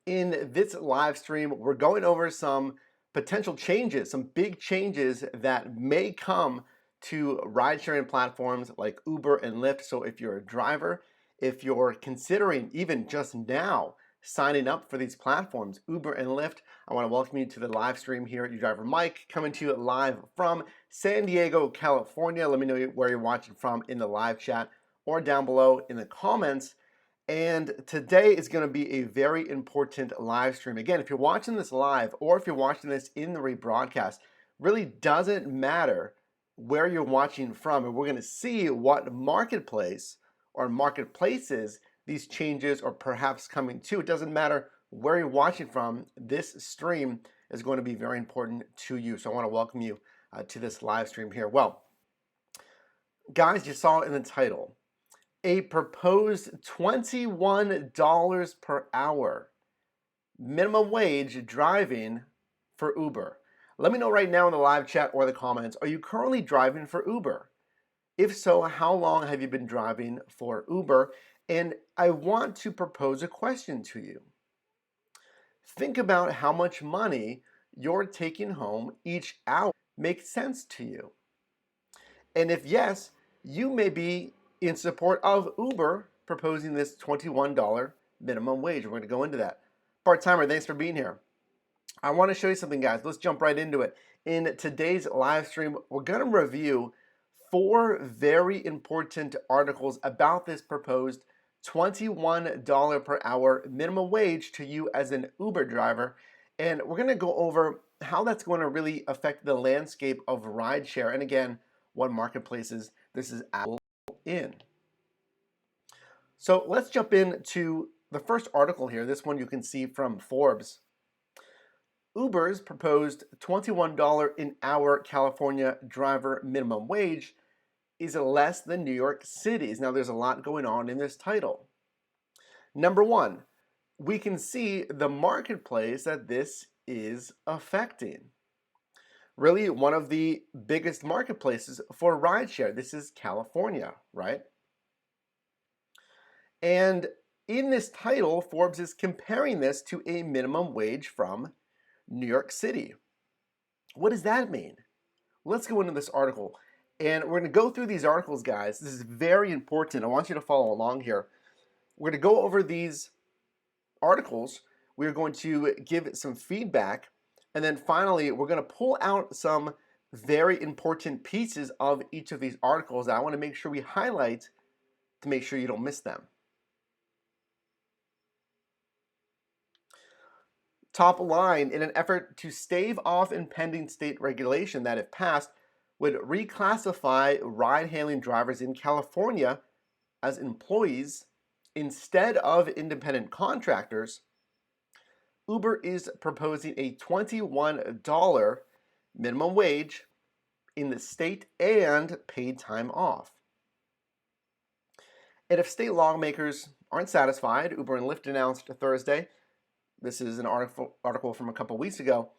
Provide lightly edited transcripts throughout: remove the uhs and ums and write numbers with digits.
In this live stream, we're going over some potential changes, some big changes that may come to ride sharing platforms like Uber and Lyft. So if you're a driver, if you're considering even just now signing up for these platforms, Uber and Lyft, I want to welcome you to the live stream here. Your driver Mike coming to you live from San Diego, California. Let me know where you're watching from in the live chat or down below in the comments. And today is going to be a very important live stream. Again, if you're watching this live or if you're watching this in the rebroadcast, really doesn't matter where you're watching from. And we're going to see what marketplace or marketplaces these changes are perhaps coming to. It doesn't matter where you're watching from. This stream is going to be very important to you. So I want to welcome you to this live stream here. Well, guys, you saw it in the title. A proposed $21 per hour minimum wage driving for Uber. Let me know right now in the live chat or the comments, are you currently driving for Uber? If so, how long have you been driving for Uber? And I want to propose a question to you. Think about how much money you're taking home each hour makes sense to you. And if yes, you may be in support of Uber proposing this $21 minimum wage. We're going to go into that. Part-timer, thanks for being here. I want to show you something, guys. Let's jump right into it. In today's live stream, we're going to review 4 very important articles about this proposed $21 per hour minimum wage to you as an Uber driver. And we're going to go over how that's going to really affect the landscape of rideshare. And again, what marketplaces this is in. So let's jump into the first article here. This one you can see from Forbes. Uber's proposed $21 an hour California driver minimum wage is less than New York City's. Now there's a lot going on in this title. Number one, we can see the marketplace that this is affecting. Really one of the biggest marketplaces for rideshare. This is California, right? And in this title, Forbes is comparing this to a minimum wage from New York City. What does that mean? Let's go into this article. And we're going to go through these articles, guys. This is very important. I want you to follow along here. We're going to go over these articles. We're going to give it some feedback. And then finally, we're going to pull out some very important pieces of each of these articles that I want to make sure we highlight to make sure you don't miss them. Top line, in an effort to stave off impending state regulation that, if passed, would reclassify ride-hailing drivers in California as employees instead of independent contractors, Uber is proposing a $21 minimum wage in the state and paid time off. And if state lawmakers aren't satisfied, Uber and Lyft announced Thursday, this is an article from a couple weeks ago,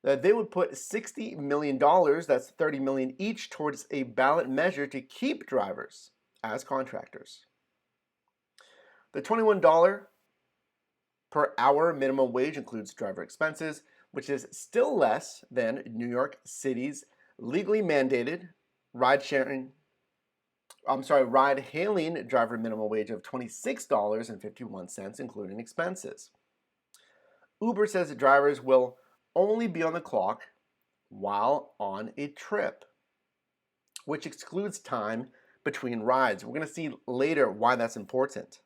that they would put $60 million, that's $30 million each, towards a ballot measure to keep drivers as contractors. The $21 per hour minimum wage includes driver expenses, which is still less than New York City's legally mandated ride-hailing driver minimum wage of $26.51, including expenses. Uber says that drivers will only be on the clock while on a trip, which excludes time between rides. We're going to see later why that's important.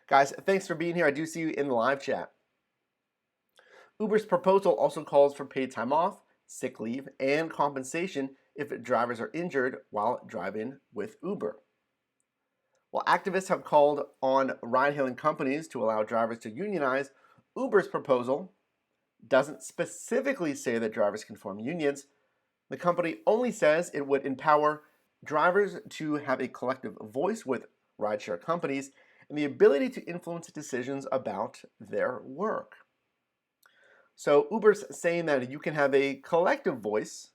Guys, thanks for being here. I do see you in the live chat. Uber's proposal also calls for paid time off, sick leave, and compensation if drivers are injured while driving with Uber. While activists have called on ride-hailing companies to allow drivers to unionize, Uber's proposal doesn't specifically say that drivers can form unions. The company only says it would empower drivers to have a collective voice with rideshare companies and the ability to influence decisions about their work. So Uber's saying that you can have a collective voice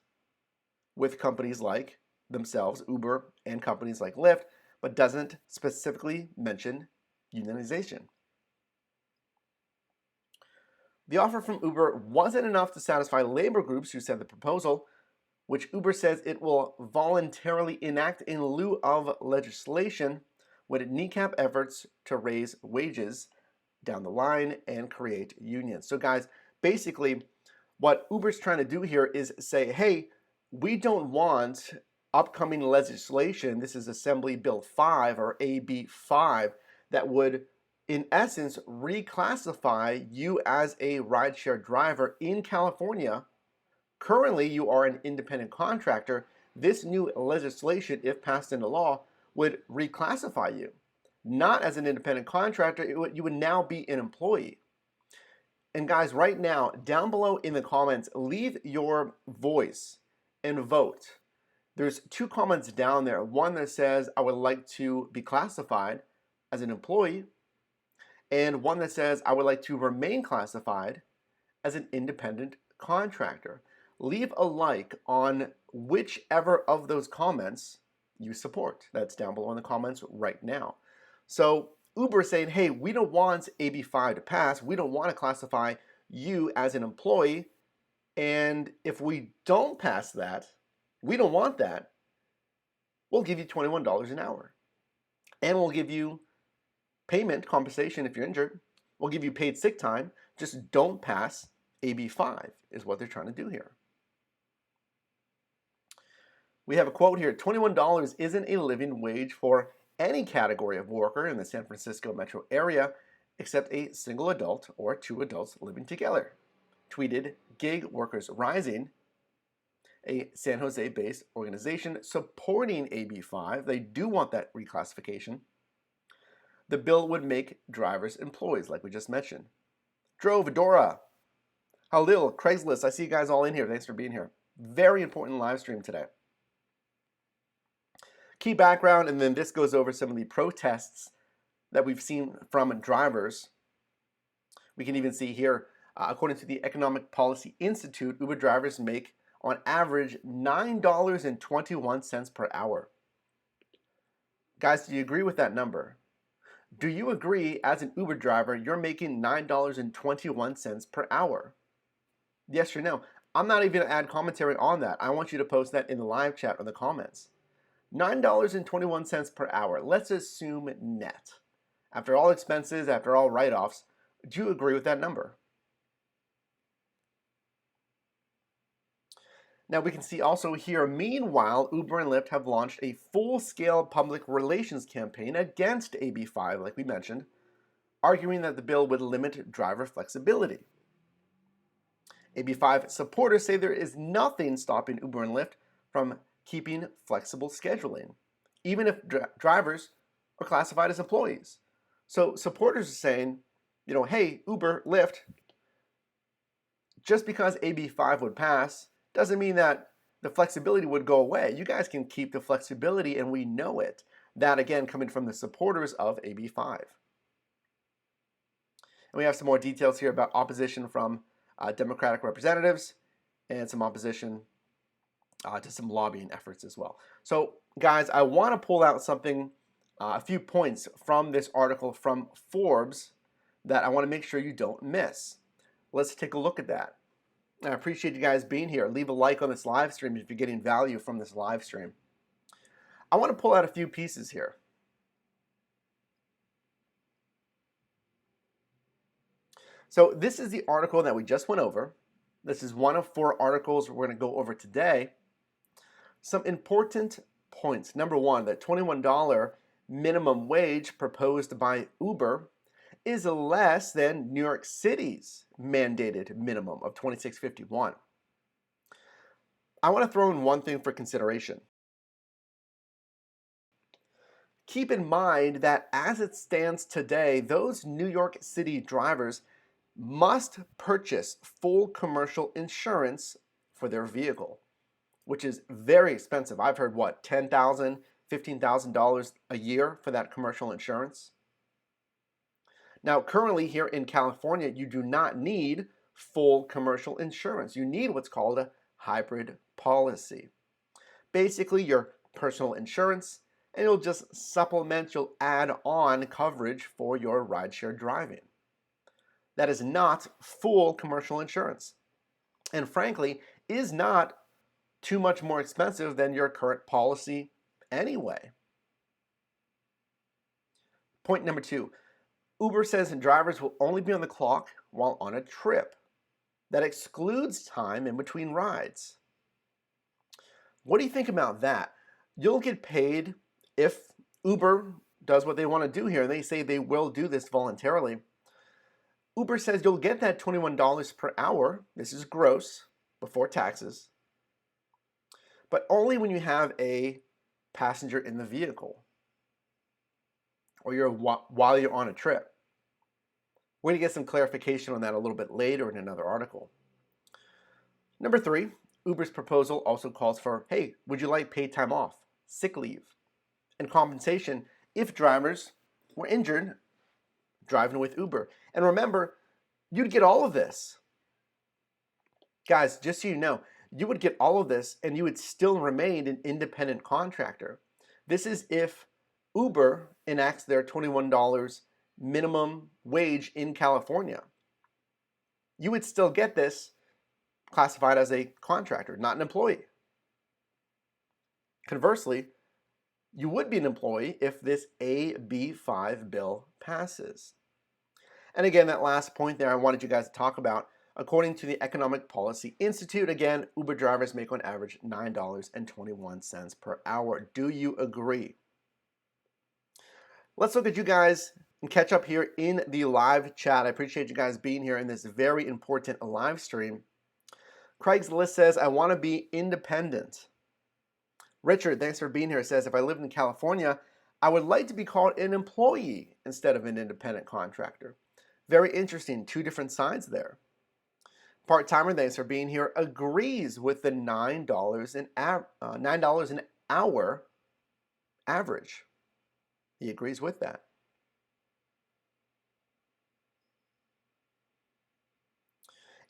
with companies like themselves, Uber, and companies like Lyft, but doesn't specifically mention unionization. The offer from Uber wasn't enough to satisfy labor groups who said the proposal, which Uber says it will voluntarily enact in lieu of legislation, would kneecap efforts to raise wages down the line and create unions. So guys, basically what Uber's trying to do here is say, hey, we don't want upcoming legislation, this is Assembly Bill 5 or AB 5, that would in essence reclassify you as a rideshare driver in California. Currently, you are an independent contractor. This new legislation, if passed into law, would reclassify you. Not as an independent contractor, you would now be an employee. And guys, right now, down below in the comments, leave your voice and vote. There's 2 comments down there. One that says, I would like to be classified as an employee, and one that says, I would like to remain classified as an independent contractor. Leave a like on whichever of those comments you support. That's down below in the comments right now. So Uber is saying, hey, we don't want AB 5 to pass. We don't want to classify you as an employee. And if we don't pass that, we don't want that, we'll give you $21 an hour. And we'll give you payment, compensation if you're injured. We'll give you paid sick time. Just don't pass AB 5 is what they're trying to do here. We have a quote here, $21 isn't a living wage for any category of worker in the San Francisco metro area except a single adult or 2 adults living together, tweeted Gig Workers Rising, a San Jose-based organization supporting AB 5. They do want that reclassification. The bill would make drivers employees, like we just mentioned. Drove, Dora, Halil, Craigslist, I see you guys all in here. Thanks for being here. Very important live stream today. Key background, and then this goes over some of the protests that we've seen from drivers. We can even see here, according to the Economic Policy Institute, Uber drivers make on average $9.21 per hour. Guys, do you agree with that number? Do you agree as an Uber driver you're making $9.21 per hour? Yes or no? I'm not even going to add commentary on that. I want you to post that in the live chat or the comments. $9.21 per hour. Let's assume net. After all expenses, after all write-offs, do you agree with that number? Now we can see also here, meanwhile, Uber and Lyft have launched a full-scale public relations campaign against AB 5, like we mentioned, arguing that the bill would limit driver flexibility. AB 5 supporters say there is nothing stopping Uber and Lyft from keeping flexible scheduling, even if drivers are classified as employees. So supporters are saying, hey, Uber, Lyft, just because AB 5 would pass doesn't mean that the flexibility would go away. You guys can keep the flexibility, and we know it. That, again, coming from the supporters of AB 5. And we have some more details here about opposition from Democratic representatives and some opposition to some lobbying efforts as well. So, guys, I want to pull out something, a few points from this article from Forbes that I want to make sure you don't miss. Let's take a look at that. I appreciate you guys being here. Leave a like on this live stream if you're getting value from this live stream. I want to pull out a few pieces here. So this is the article that we just went over. This is one of 4 articles we're going to go over today. Some important points. Number 1, that $21 minimum wage proposed by Uber is less than New York City's mandated minimum of $26.51. I want to throw in one thing for consideration. Keep in mind that as it stands today, those New York City drivers must purchase full commercial insurance for their vehicle, which is very expensive. I've heard, what, $10,000, $15,000 a year for that commercial insurance? Now, currently here in California, you do not need full commercial insurance. You need what's called a hybrid policy. Basically, your personal insurance and you'll just supplement, you'll add on coverage for your rideshare driving. That is not full commercial insurance, and frankly, is not too much more expensive than your current policy anyway. Point number 2, Uber says drivers will only be on the clock while on a trip. That excludes time in between rides. What do you think about that? You'll get paid if Uber does what they want to do here, and they say they will do this voluntarily. Uber says you'll get that $21 per hour. This is gross, before taxes, but only when you have a passenger in the vehicle or while you're on a trip. We're going to get some clarification on that a little bit later in another article. Number 3, Uber's proposal also calls for, hey, would you like paid time off, sick leave, and compensation if drivers were injured driving with Uber? And remember, you'd get all of this. Guys, just so you know, you would get all of this and you would still remain an independent contractor. This is if Uber enacts their $21 minimum wage in California. You would still get this classified as a contractor, not an employee. Conversely, you would be an employee if this AB5 bill passes. And again, that last point there I wanted you guys to talk about. According to the Economic Policy Institute, again, Uber drivers make on average $9.21 per hour. Do you agree? Let's look at you guys and catch up here in the live chat. I appreciate you guys being here in this very important live stream. Craig's List says, I want to be independent. Richard, thanks for being here, says, if I lived in California, I would like to be called an employee instead of an independent contractor. Very interesting, 2 different sides there. Part-timer, thanks for being here, agrees with the $9 an hour average. He agrees with that.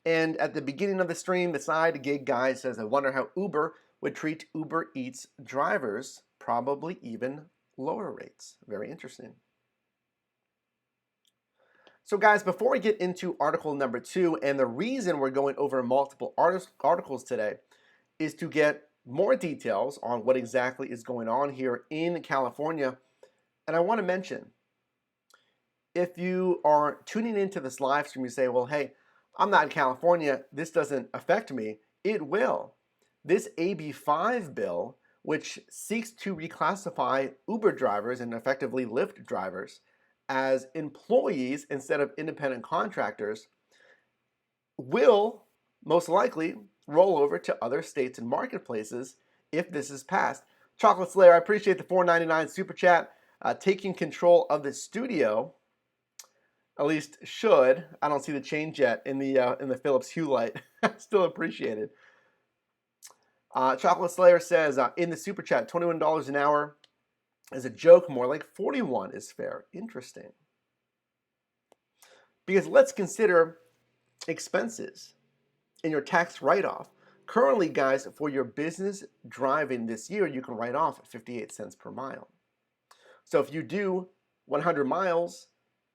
And at the beginning of the stream, the side gig guy says, I wonder how Uber would treat Uber Eats drivers, probably even lower rates. Very interesting. So guys, before we get into article number 2, and the reason we're going over multiple articles today is to get more details on what exactly is going on here in California. And I want to mention, if you are tuning into this live stream, you say, well, hey, I'm not in California, this doesn't affect me. It will. This AB5 bill, which seeks to reclassify Uber drivers and effectively Lyft drivers as employees instead of independent contractors, will most likely roll over to other states and marketplaces if this is passed. Chocolate Slayer, I appreciate the $4.99 super chat. Taking control of the studio, at least should. I don't see the change yet in the Philips Hue light. Still appreciated. Chocolate Slayer says in the super chat, $21 an hour is a joke. More like 41 is fair. Interesting. Because let's consider expenses in your tax write-off. Currently, guys, for your business driving this year, you can write off 58 cents per mile. So if you do 100 miles,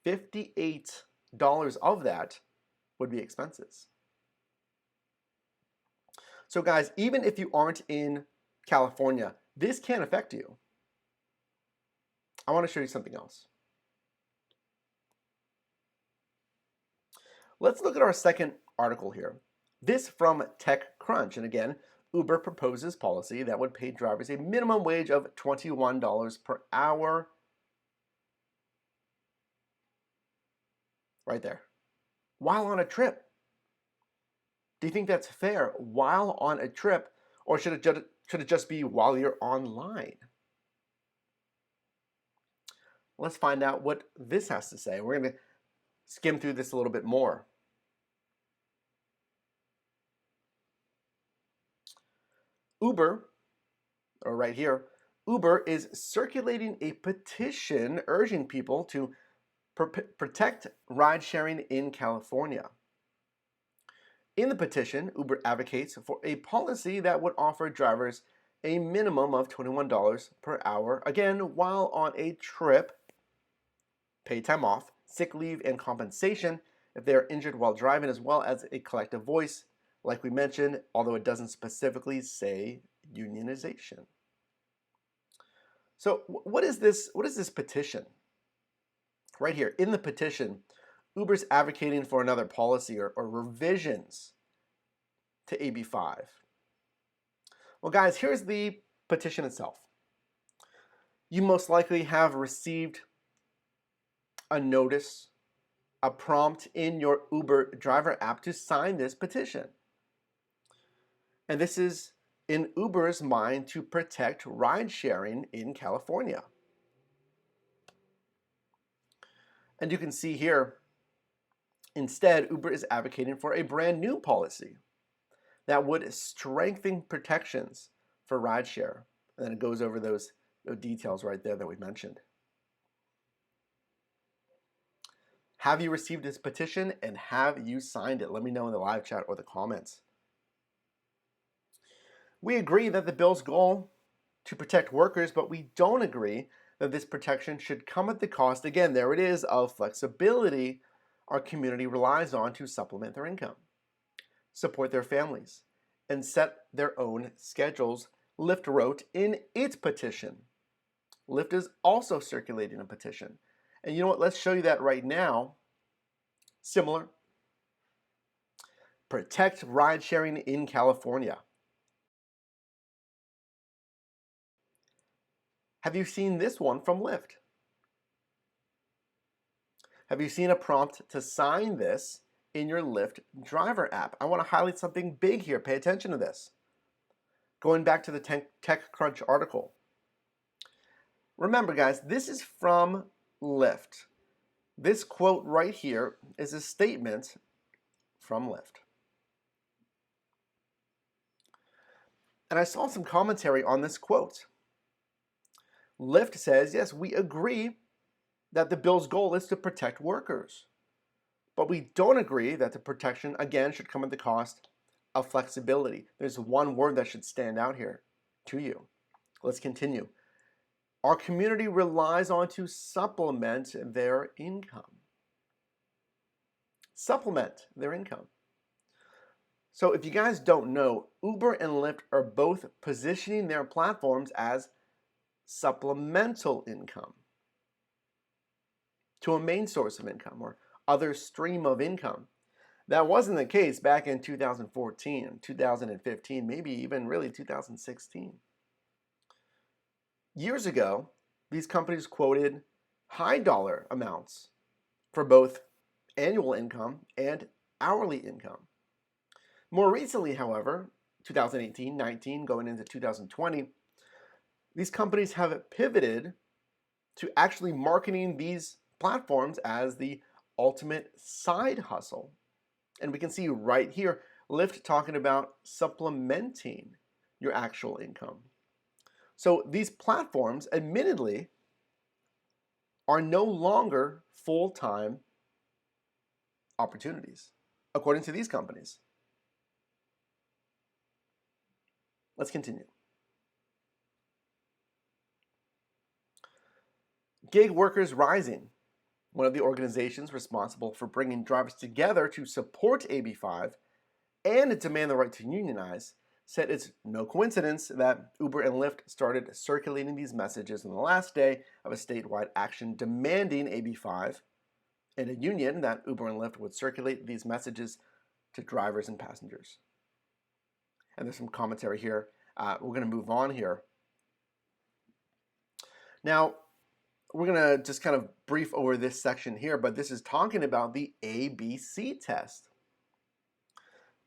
$58 of that would be expenses. So guys, even if you aren't in California, this can affect you. I want to show you something else. Let's look at our second article here. This from TechCrunch. And again, Uber proposes policy that would pay drivers a minimum wage of $21 per hour. Right there. While on a trip. Do you think that's fair? While on a trip, or should it just be while you're online? Let's find out what this has to say. We're going to skim through this a little bit more. Uber, or right here, Uber is circulating a petition urging people to protect ride sharing in California. In the petition, Uber advocates for a policy that would offer drivers a minimum of $21 per hour, again, while on a trip, paid time off, sick leave, and compensation if they are injured while driving, as well as a collective voice, like we mentioned, although it doesn't specifically say unionization. So what is this petition? Right here, in the petition, Uber's advocating for another policy or revisions to AB 5. Well, guys, here's the petition itself. You most likely have received a notice, a prompt in your Uber driver app to sign this petition. And this is in Uber's mind to protect ride sharing in California. And you can see here, instead, Uber is advocating for a brand new policy that would strengthen protections for rideshare. And then it goes over those details right there that we mentioned. Have you received this petition and have you signed it? Let me know in the live chat or the comments. We agree that the bill's goal to protect workers, but we don't agree that this protection should come at the cost, again, there it is, of flexibility our community relies on to supplement their income, support their families, and set their own schedules, Lyft wrote in its petition. Lyft is also circulating a petition. And you know what? Let's show you that right now. Similar. Protect ride sharing in California. Have you seen this one from Lyft? Have you seen a prompt to sign this in your Lyft driver app? I want to highlight something big here. Pay attention to this. Going back to the TechCrunch article. Remember, guys, this is from Lyft. This quote right here is a statement from Lyft. And I saw some commentary on this quote. Lyft says, yes, we agree that the bill's goal is to protect workers. But we don't agree that the protection, again, should come at the cost of flexibility. There's one word that should stand out here to you. Let's continue. Our community relies on to supplement their income. Supplement their income. So if you guys don't know, Uber and Lyft are both positioning their platforms as supplemental income to a main source of income or other stream of income. That wasn't the case back in 2014, 2015, maybe even really 2016. Years ago, these companies quoted high dollar amounts for both annual income and hourly income. More recently, however, 2018, 19, going into 2020, these companies have pivoted to actually marketing these platforms as the ultimate side hustle. And we can see right here, Lyft talking about supplementing your actual income. So these platforms, admittedly, are no longer full-time opportunities, according to these companies. Let's continue. Gig workers rising. One of the organizations responsible for bringing drivers together to support AB 5 and demand the right to unionize said it's no coincidence that Uber and Lyft started circulating these messages on the last day of a statewide action demanding AB 5 and a union that Uber and Lyft would circulate these messages to drivers and passengers. And there's some commentary here. We're going to move on here. Now, we're going to just kind of brief over this section here, but this is talking about the ABC test.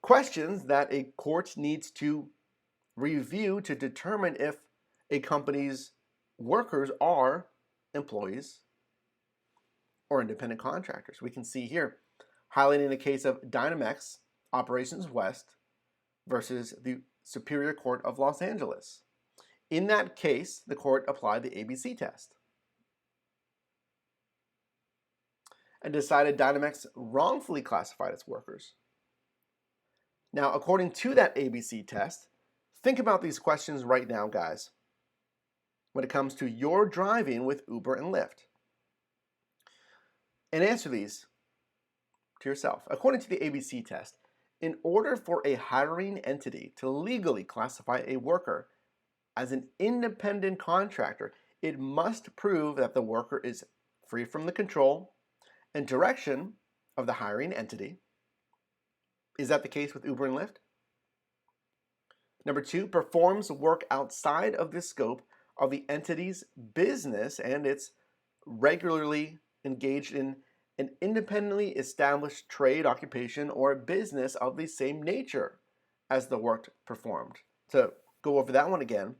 Questions that a court needs to review to determine if a company's workers are employees or independent contractors. We can see here, highlighting the case of Dynamex Operations West versus the Superior Court of Los Angeles. In that case, the court applied the ABC test and decided Dynamex wrongfully classified its workers. Now, according to that ABC test, Think about these questions right now, guys, when it comes to your driving with Uber and Lyft. And answer these to yourself. According to the ABC test, in order for a hiring entity to legally classify a worker as an independent contractor, it must prove that the worker is free from the control and direction of the hiring entity. Is that the case with Uber and Lyft? Number 2, performs work outside of the scope of the entity's business and it's regularly engaged in an independently established trade, occupation, or business of the same nature as the work performed. To go over that one again,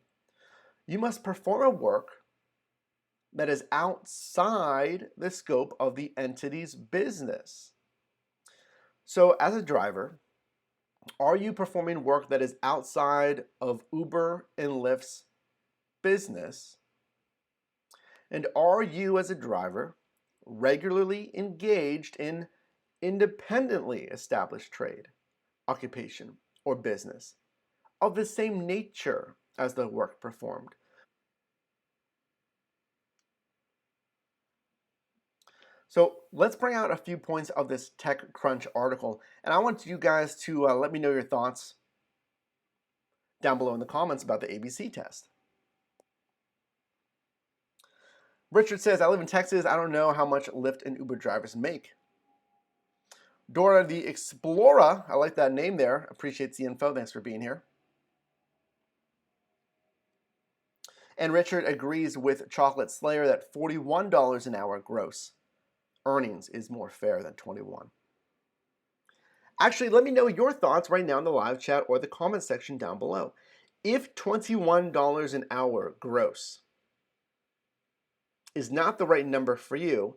you must perform a work that is outside the scope of the entity's business. So as a driver, are you performing work that is outside of Uber and Lyft's business? And are you as a driver regularly engaged in independently established trade, occupation, or business of the same nature as the work performed? So let's bring out a few points of this TechCrunch article, and I want you guys to let me know your thoughts down below in the comments about the ABC test. Richard says, I live in Texas. I don't know how much Lyft and Uber drivers make. Dora the Explorer, I like that name there. Appreciates the info. Thanks for being here. And Richard agrees with Chocolate Slayer that $41 an hour gross earnings is more fair than 21. Actually, let me know your thoughts right now in the live chat or the comment section down below. If $21 an hour gross is not the right number for you,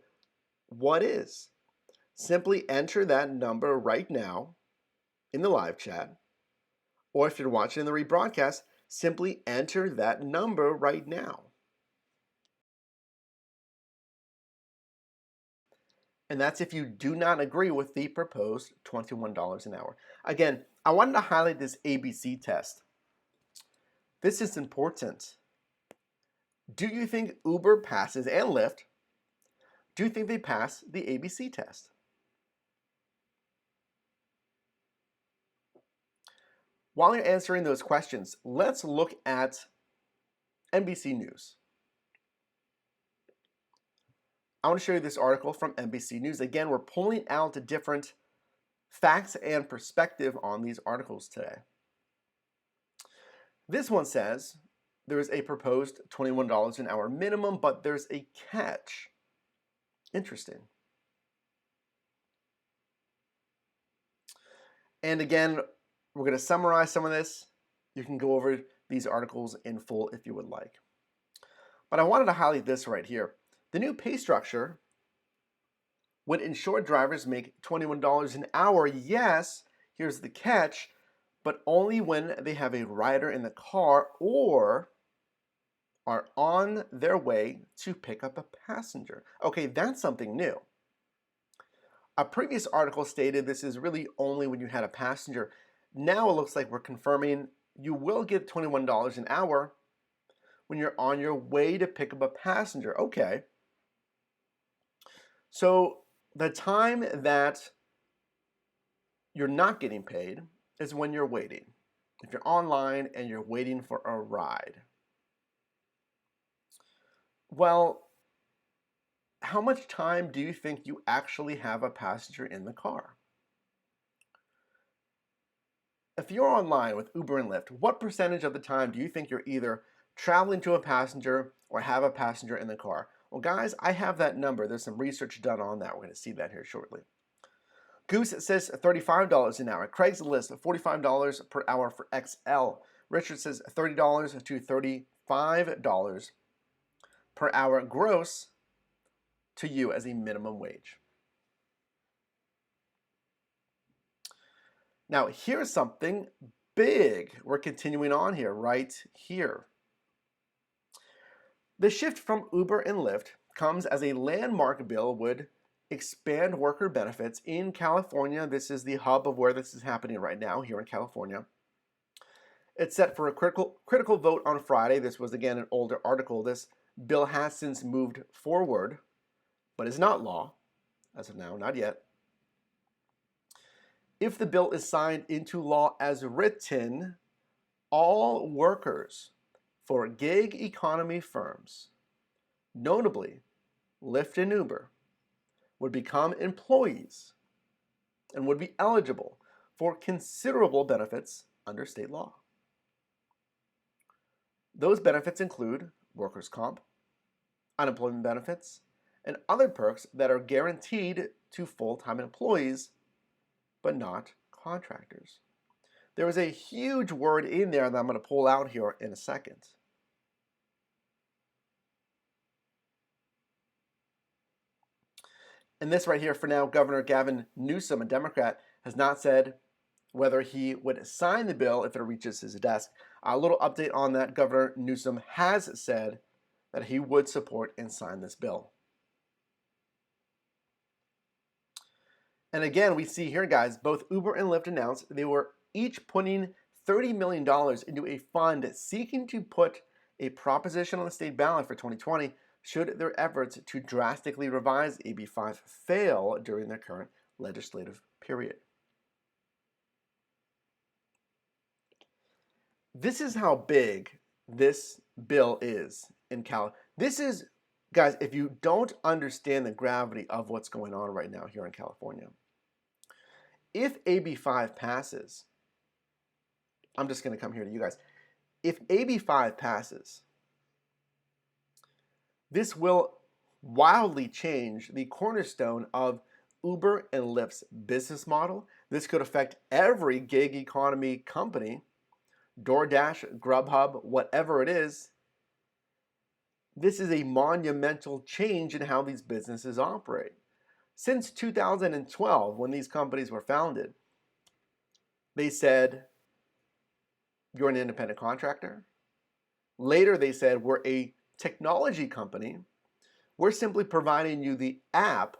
what is? Simply enter that number right now in the live chat, or if you're watching the rebroadcast, simply enter that number right now. And that's if you do not agree with the proposed $21 an hour. Again, I wanted to highlight this ABC test. This is important. Do you think Uber passes, and Lyft, do you think they pass the ABC test? While you're answering those questions, let's look at NBC News. I want to show you this article from NBC News. Again, we're pulling out the different facts and perspective on these articles today. This one says there's a proposed $21 an hour minimum, but there's a catch. Interesting. And again, we're going to summarize some of this. You can go over these articles in full if you would like. But I wanted to highlight this right here. The new pay structure would ensure drivers make $21 an hour. Yes, here's the catch, but only when they have a rider in the car or are on their way to pick up a passenger. Okay, that's something new. A previous article stated this is really only when you had a passenger. Now it looks like we're confirming you will get $21 an hour when you're on your way to pick up a passenger. Okay. So the time that you're not getting paid is when you're waiting. If you're online and you're waiting for a ride. Well, how much time do you think you actually have a passenger in the car? If you're online with Uber and Lyft, what percentage of the time do you think you're either traveling to a passenger or have a passenger in the car? Well, guys, I have that number. There's some research done on that. We're going to see that here shortly. Goose says $35 an hour. Craigslist, $45 per hour for XL. Richard says $30 to $35 per hour gross to you as a minimum wage. Now, here's something big. We're continuing on here, right here. The shift from Uber and Lyft comes as a landmark bill would expand worker benefits in California. This is the hub of where this is happening right now, here in California. It's set for a critical vote on Friday. This was, again, an older article. This bill has since moved forward, but is not law as of now, not yet. If the bill is signed into law as written, all workers for gig economy firms, notably Lyft and Uber, would become employees and would be eligible for considerable benefits under state law. Those benefits include workers' comp, unemployment benefits, and other perks that are guaranteed to full-time employees, but not contractors. There is a huge word in there that I'm going to pull out here in a second. And this right here, for now, Governor Gavin Newsom, a Democrat, has not said whether he would sign the bill if it reaches his desk. A little update on that: Governor Newsom has said that he would support and sign this bill. And again, we see here, guys, both Uber and Lyft announced they were each putting $30 million into a fund seeking to put a proposition on the state ballot for 2020 should their efforts to drastically revise AB 5 fail during their current legislative period. This is how big this bill is in California. This is, guys, if you don't understand the gravity of what's going on right now here in California, if AB 5 passes, I'm just going to come here to you guys. If AB 5 passes, this will wildly change the cornerstone of Uber and Lyft's business model. This could affect every gig economy company, DoorDash, Grubhub, whatever it is. This is a monumental change in how these businesses operate. Since 2012, when these companies were founded, they said, you're an independent contractor. Later, they said, we're a technology company. We're simply providing you the app,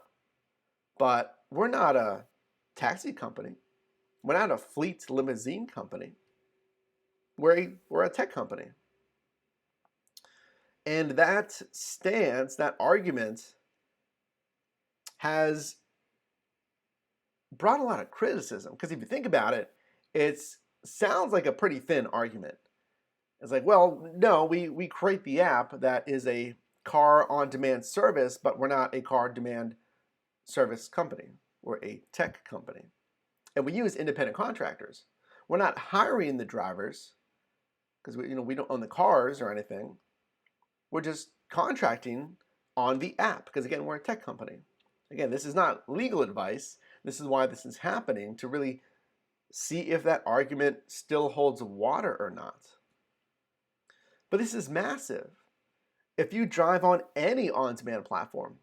but we're not a taxi company. We're not a fleet limousine company. We're a tech company. And that stance, that argument, has brought a lot of criticism, because if you think about it, it sounds like a pretty thin argument. It's like, well, no, we create the app that is a car on demand service, but we're not a car demand service company. We're a tech company. And we use independent contractors. We're not hiring the drivers because we don't own the cars or anything. We're just contracting on the app because, again, we're a tech company. Again, this is not legal advice. This is why this is happening, to really see if that argument still holds water or not. But this is massive. If you drive on any on-demand platform,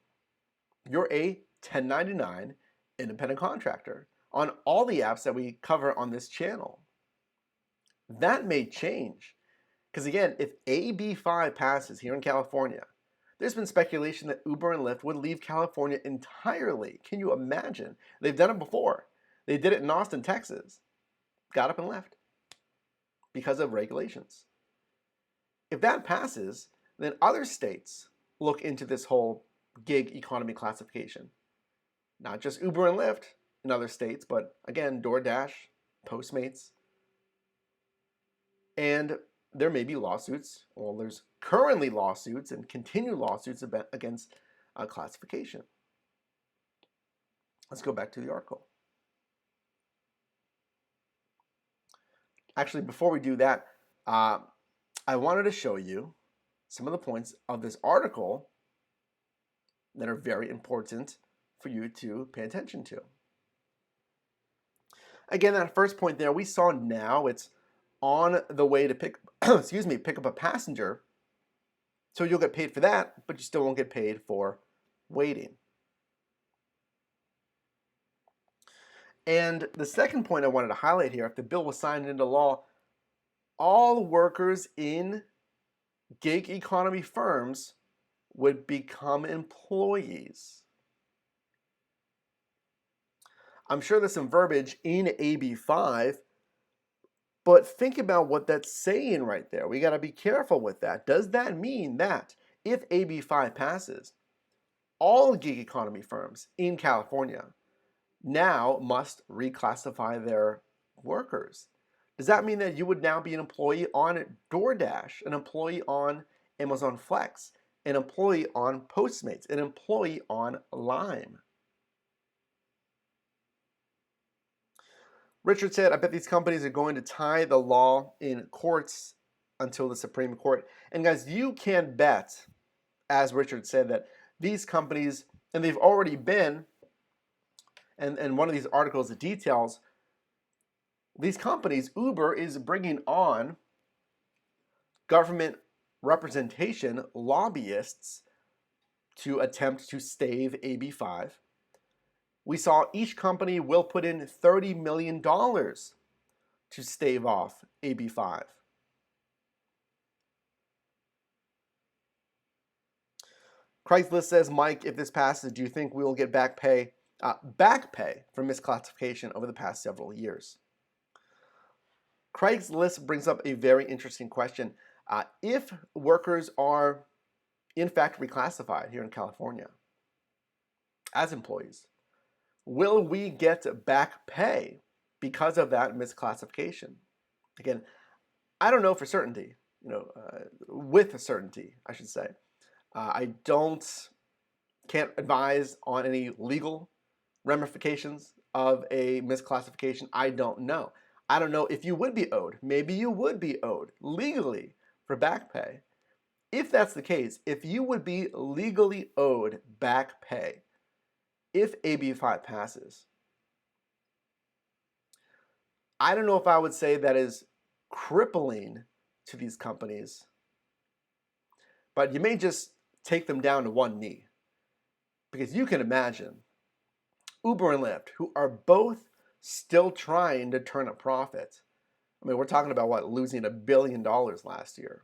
you're a 1099 independent contractor on all the apps that we cover on this channel. That may change. Because again, if AB 5 passes here in California, there's been speculation that Uber and Lyft would leave California entirely. Can you imagine? They've done it before. They did it in Austin, Texas. Got up and left because of regulations. If that passes, then other states look into this whole gig economy classification. Not just Uber and Lyft in other states, but again, DoorDash, Postmates. And there may be lawsuits, well, there's currently lawsuits and continued lawsuits against classification. Let's go back to the article. Actually, before we do that, I wanted to show you some of the points of this article that are very important for you to pay attention to. Again, that first point there, we saw now it's on the way to pick up a passenger. So you'll get paid for that, but you still won't get paid for waiting. And the second point I wanted to highlight here, if the bill was signed into law, all workers in gig economy firms would become employees. I'm sure there's some verbiage in AB 5 But think about what that's saying right there. We got to be careful with that. Does that mean that if AB5 passes, all gig economy firms in California now must reclassify their workers? Does that mean that you would now be an employee on DoorDash, an employee on Amazon Flex, an employee on Postmates, an employee on Lime? Richard said, I bet these companies are going to tie the law in courts until the Supreme Court. And guys, you can bet, as Richard said, that these companies, and they've already been, and one of these articles that details, these companies, Uber is bringing on government representation lobbyists to attempt to stave AB5. We saw each company will put in $30 million to stave off AB5. Craigslist says, Mike, if this passes, do you think we will get back pay for misclassification over the past several years? Craigslist brings up a very interesting question. If workers are in fact reclassified here in California as employees, will we get back pay because of that misclassification? Again, I don't know for certainty, with certainty, I should say. I can't advise on any legal ramifications of a misclassification. I don't know. I don't know if you would be owed. Maybe you would be owed legally for back pay. If that's the case, if you would be legally owed back pay if AB5 passes, I don't know if I would say that is crippling to these companies, but you may just take them down to one knee. Because you can imagine Uber and Lyft, who are both still trying to turn a profit. I mean, we're talking about what, losing $1 billion last year,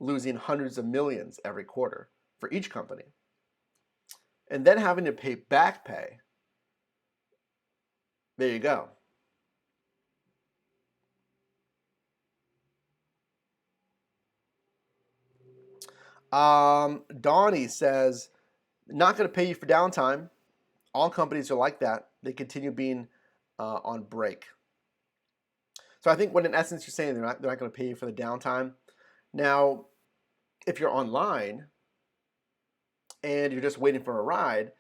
losing hundreds of millions every quarter for each company, and then having to pay back pay. There you go. Donnie says, not going to pay you for downtime. All companies are like that. They continue being on break. So I think what in essence you're saying, they're not going to pay you for the downtime. Now, if you're online and you're just waiting for a ride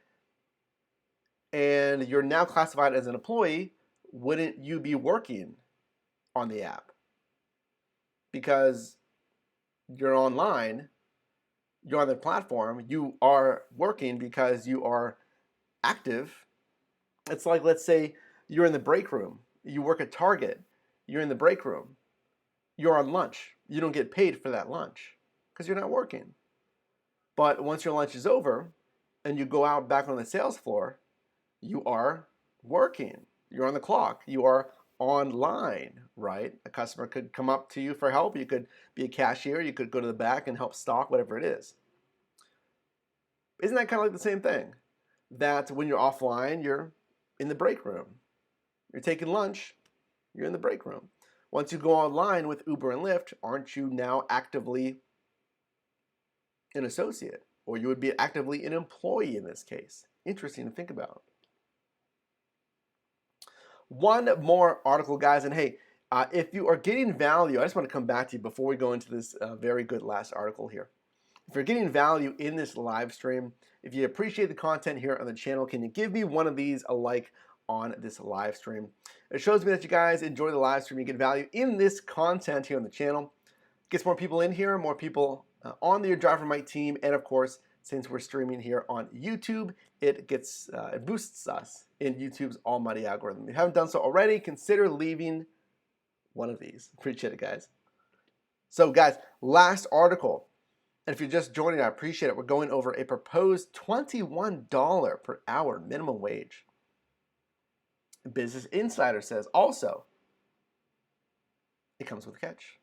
and you're now classified as an employee, wouldn't you be working on the app? Because you're online, you're on the platform, you are working because you are active. It's like, let's say you're in the break room, you work at Target, you're in the break room, you're on lunch, you don't get paid for that lunch because you're not working. But once your lunch is over and you go out back on the sales floor, you are working, you're on the clock, you are online, right? A customer could come up to you for help, you could be a cashier, you could go to the back and help stock, whatever it is. Isn't that kind of like the same thing? That when you're offline, you're in the break room. You're taking lunch, you're in the break room. Once you go online with Uber and Lyft, aren't you now actively an associate? Or you would be actively an employee in this case. Interesting to think about. One more article, guys, and hey, if you are getting value, I just want to come back to you before we go into this very good last article here. If you're getting value in this live stream, if you appreciate the content here on the channel, can you give me one of these, a like on this live stream? It shows me that you guys enjoy the live stream, you get value in this content here on the channel. Gets more people in here, more people on the Your Driver Mike team, and of course, since we're streaming here on YouTube, it boosts us in YouTube's almighty algorithm. If you haven't done so already, consider leaving one of these. Appreciate it, guys. So, guys, last article. And if you're just joining, I appreciate it. We're going over a proposed $21 per hour minimum wage. Business Insider says also, it comes with a catch.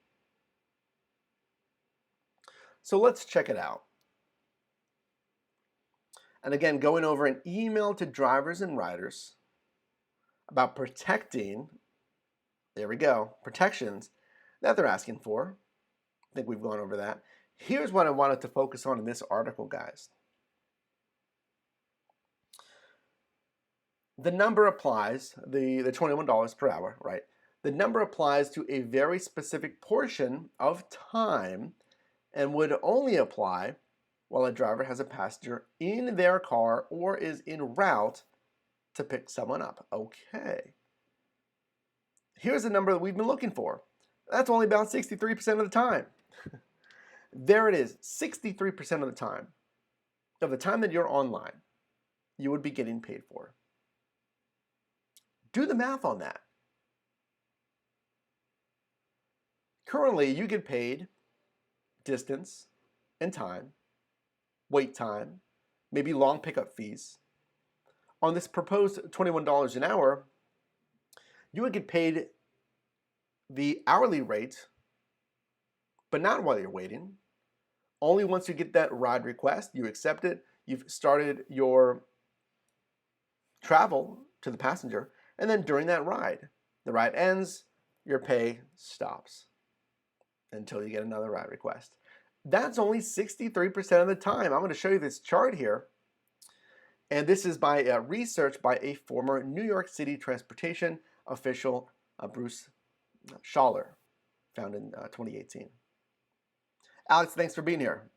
So let's check it out. And again, going over an email to drivers and riders about protecting There we go. Protections that they're asking for. I think we've gone over that. Here's what I wanted to focus on in this article, guys. The number applies, the $21 per hour, right? The number applies to a very specific portion of time and would only apply while a driver has a passenger in their car or is en route to pick someone up. Okay. Here's the number that we've been looking for. That's only about 63% of the time. There it is, 63% of the time that you're online, you would be getting paid for. Do the math on that. Currently, you get paid distance and time, wait time, maybe long pickup fees. On this proposed $21 an hour, you would get paid the hourly rate, but not while you're waiting. Only once you get that ride request, you accept it, you've started your travel to the passenger, and then during that ride, the ride ends, your pay stops until you get another ride request. That's only 63% of the time. I'm going to show you this chart here. And this is by research by a former New York City transportation official, Bruce Schaller, found in 2018. Alex, thanks for being here.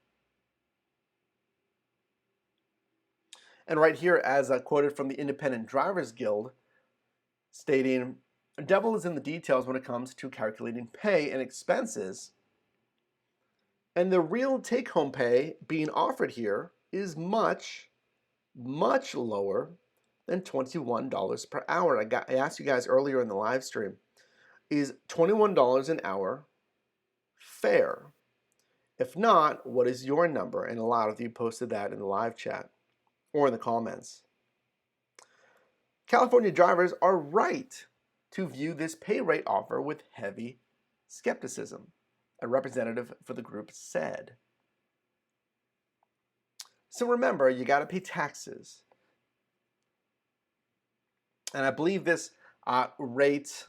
And right here, as quoted from the Independent Drivers Guild, stating, "The devil is in the details when it comes to calculating pay and expenses, and the real take-home pay being offered here is much, much lower than $21 per hour." I asked you guys earlier in the live stream, is $21 an hour fair? If not, what is your number? And a lot of you posted that in the live chat or in the comments. California drivers are right to view this pay rate offer with heavy skepticism, a representative for the group said. So remember, you got to pay taxes. And I believe this rate,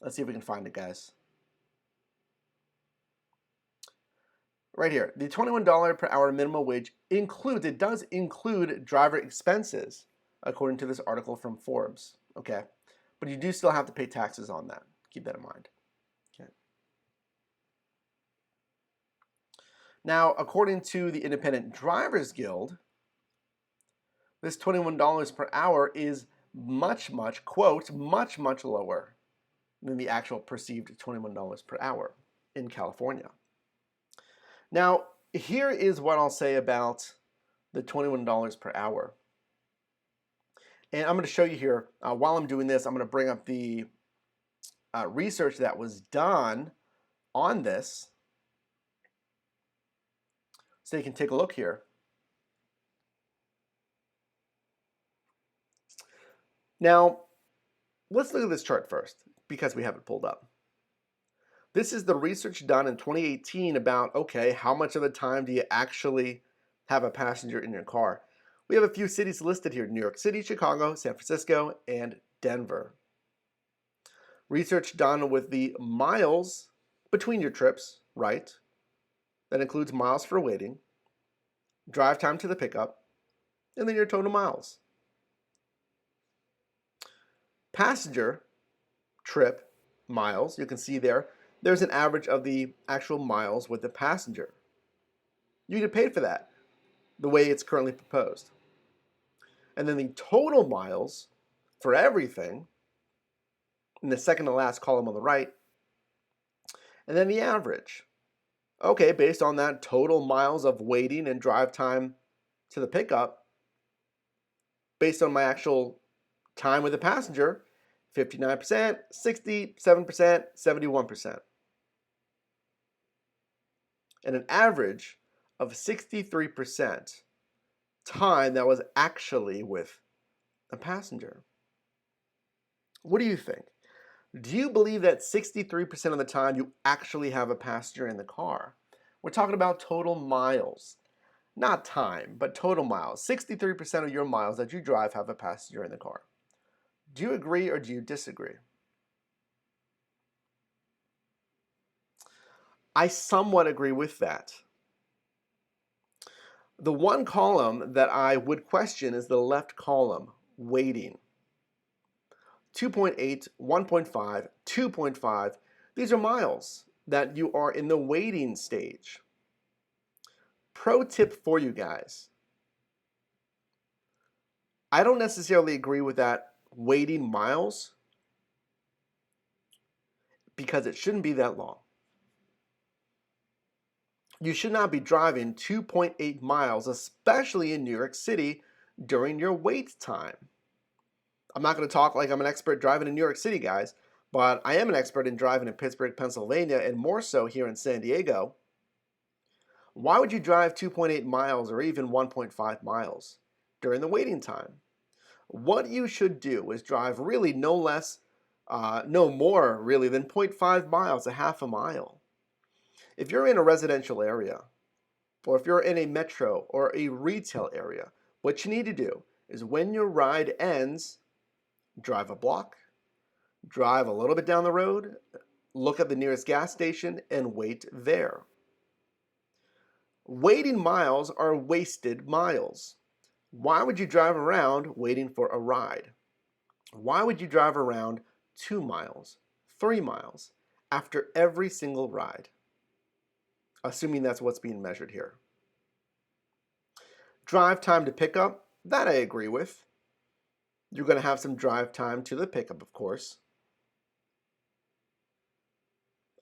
let's see if we can find it, guys. Right here, the $21 per hour minimum wage does include driver expenses, according to this article from Forbes, okay? But you do still have to pay taxes on that. Keep that in mind, okay? Now, according to the Independent Drivers Guild, this $21 per hour is much, quote, much lower than the actual perceived $21 per hour in California. Now, here is what I'll say about the $21 per hour. And I'm going to show you here, while I'm doing this, I'm going to bring up the research that was done on this so you can take a look here. Now, let's look at this chart first because we have it pulled up. This is the research done in 2018 about, okay, how much of the time do you actually have a passenger in your car? We have a few cities listed here: New York City, Chicago, San Francisco, and Denver. Research done with the miles between your trips, right? That includes miles for waiting, drive time to the pickup, and then your total miles. Passenger trip miles, you can see there's an average of the actual miles with the passenger. You get paid for that, the way it's currently proposed. And then the total miles for everything, in the second to last column on the right, and then the average. Okay, based on that total miles of waiting and drive time to the pickup, based on my actual time with the passenger, 59%, 67%, 71%. And an average of 63% time that was actually with a passenger. What do you think? Do you believe that 63% of the time you actually have a passenger in the car? We're talking about total miles, not time, but total miles. 63% of your miles that you drive have a passenger in the car. Do you agree or do you disagree? I somewhat agree with that. The one column that I would question is the left column, waiting. 2.8, 1.5, 2.5, these are miles that you are in the waiting stage. Pro tip for you guys. I don't necessarily agree with that waiting miles because it shouldn't be that long. You should not be driving 2.8 miles, especially in New York City, during your wait time. I'm not going to talk like I'm an expert driving in New York City, guys, but I am an expert in driving in Pittsburgh, Pennsylvania, and more so here in San Diego. Why would you drive 2.8 miles or even 1.5 miles during the waiting time? What you should do is drive really no more really than 0.5 miles, a half a mile. If you're in a residential area, or if you're in a metro or a retail area, what you need to do is when your ride ends, drive a block, drive a little bit down the road, look at the nearest gas station, and wait there. Waiting miles are wasted miles. Why would you drive around waiting for a ride? Why would you drive around 2 miles, 3 miles after every single ride? Assuming that's what's being measured here. Drive time to pickup, that I agree with. You're going to have some drive time to the pickup, of course.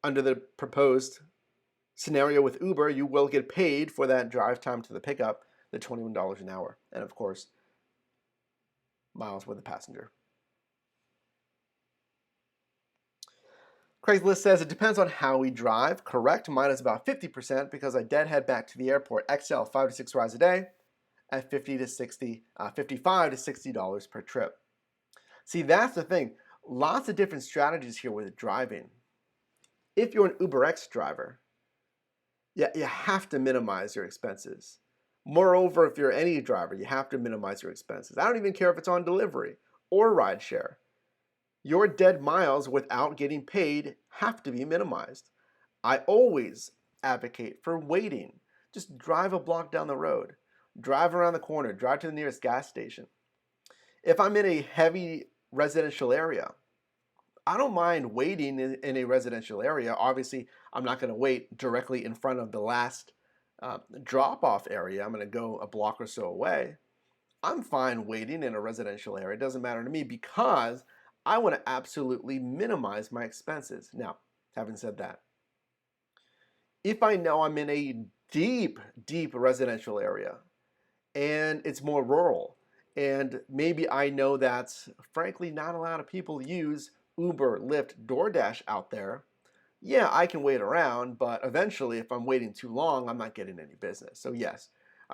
Under the proposed scenario with Uber, you will get paid for that drive time to the pickup, the $21 an hour. And of course, miles with the passenger. Craigslist says it depends on how we drive. Correct. Mine is about 50% because I deadhead back to the airport XL 5 to 6 rides a day at $55 to $60 per trip. See, that's the thing. Lots of different strategies here with driving. If you're an UberX driver, you have to minimize your expenses. Moreover, if you're any driver, you have to minimize your expenses. I don't even care if it's on delivery or rideshare. Your dead miles without getting paid have to be minimized. I always advocate for waiting. Just drive a block down the road. Drive around the corner. Drive to the nearest gas station. If I'm in a heavy residential area, I don't mind waiting in a residential area. Obviously, I'm not going to wait directly in front of the last drop-off area. I'm going to go a block or so away. I'm fine waiting in a residential area. It doesn't matter to me because I want to absolutely minimize my expenses. Now, having said that, if I know I'm in a deep residential area and it's more rural, and maybe I know that, frankly, not a lot of people use Uber, Lyft, DoorDash out there, yeah, I can wait around, but eventually, if I'm waiting too long, I'm not getting any business. So yes,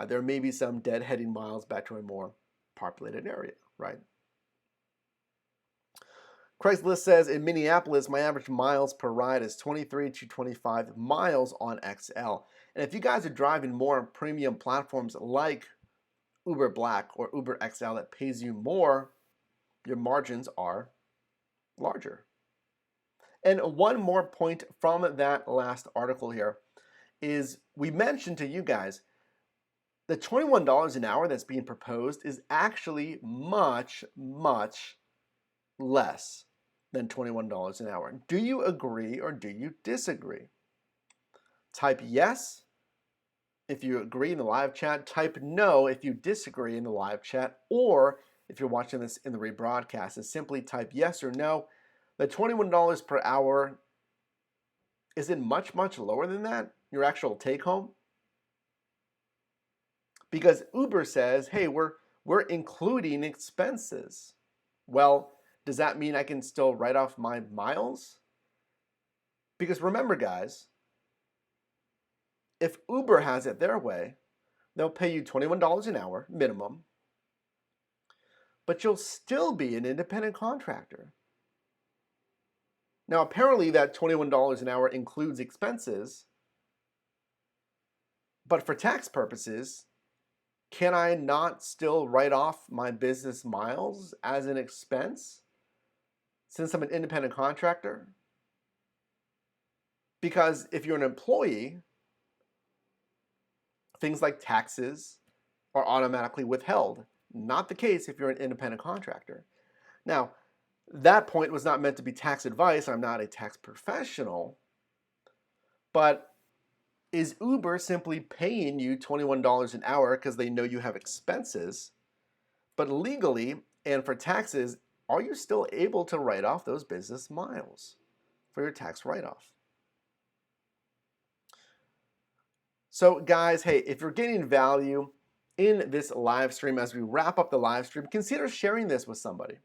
there may be some deadheading miles back to a more populated area, right? Craigslist says in Minneapolis, my average miles per ride is 23 to 25 miles on XL. And if you guys are driving more premium platforms like Uber Black or Uber XL that pays you more, your margins are larger. And one more point from that last article here is we mentioned to you guys the $21 an hour that's being proposed is actually much less than $21 an hour. Do you agree or do you disagree? Type yes if you agree in the live chat. Type no if you disagree in the live chat. Or if you're watching this in the rebroadcast, is simply type yes or no. The $21 per hour, is it much lower than that? Your actual take home? Because Uber says, hey, we're including expenses. Well, does that mean I can still write off my miles? Because remember, guys, if Uber has it their way, they'll pay you $21 an hour minimum, but you'll still be an independent contractor. Now, apparently that $21 an hour includes expenses, but for tax purposes, can I not still write off my business miles as an expense? since I'm an independent contractor? Because if you're an employee, things like taxes are automatically withheld. Not the case if you're an independent contractor. Now, that point was not meant to be tax advice. I'm not a tax professional. But is Uber simply paying you $21 an hour because they know you have expenses? But legally and for taxes, are you still able to write off those business miles for your tax write-off? So guys, hey, if you're getting value in this live stream as we wrap up the live stream, consider sharing this with somebody.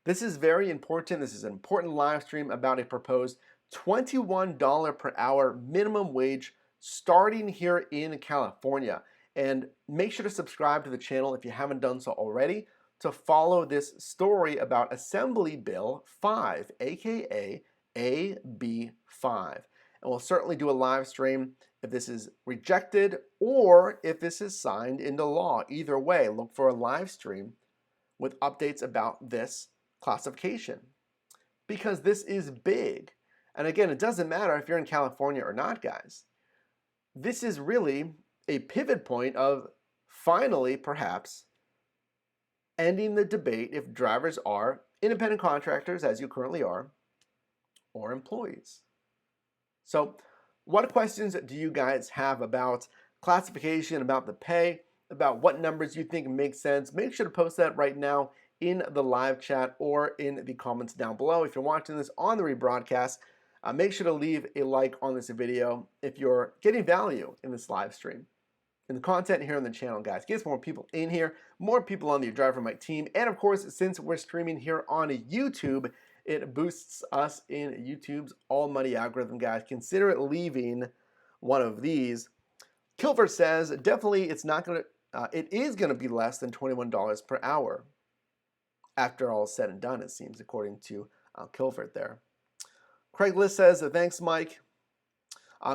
This is very important. This is an important live stream about a proposed $21 per hour minimum wage starting here in California. And make sure to subscribe to the channel if you haven't done so already to follow this story about Assembly Bill 5, aka AB5. And we'll certainly do a live stream if this is rejected or if this is signed into law. Either way, look for a live stream with updates about this classification because this is big. And again, it doesn't matter if you're in California or not, guys. This is really a pivot point of finally, perhaps, ending the debate if drivers are independent contractors, as you currently are, or employees. So what questions do you guys have about classification, about the pay, about what numbers you think make sense? Make sure to post that right now in the live chat or in the comments down below. If you're watching this on the rebroadcast, make sure to leave a like on this video if you're getting value in this live stream. And the content here on the channel, guys, gets more people in here, more people on the Driver Mike team, and of course, since we're streaming here on YouTube, it boosts us in YouTube's all money algorithm, guys. Consider leaving one of these. Kilver says definitely it is gonna be less than $21 per hour after all is said and done, it seems, according to Kilvert there. Craigslist says, thanks, Mike.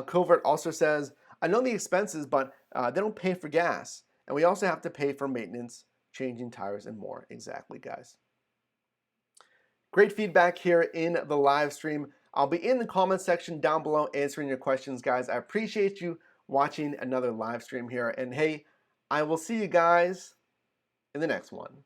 Covert also says, I know the expenses, but they don't pay for gas. And we also have to pay for maintenance, changing tires, and more. Exactly, guys. Great feedback here in the live stream. I'll be in the comments section down below answering your questions, guys. I appreciate you watching another live stream here. And hey, I will see you guys in the next one.